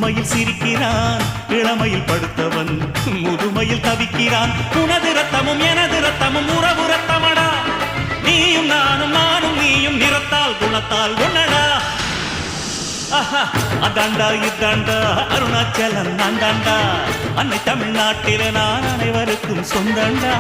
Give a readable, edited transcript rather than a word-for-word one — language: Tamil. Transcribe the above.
புதுமையில் சிரிக்கிறான், இளமையில் படுத்தவன் முதுமையில் தவிக்கிறான். உனது ரத்தமும் எனது ரத்தமும் உறவு ரத்தமடா, நீயும் நானும் நானும் நீயும் நிறத்தால் குணத்தால் ஒன்னடா. அதாண்டா இதாண்டா அருணாச்சலம் நான் தாண்டா, அன்னை தமிழ்நாட்டில நான் அனைவருக்கும் சொந்தண்டா.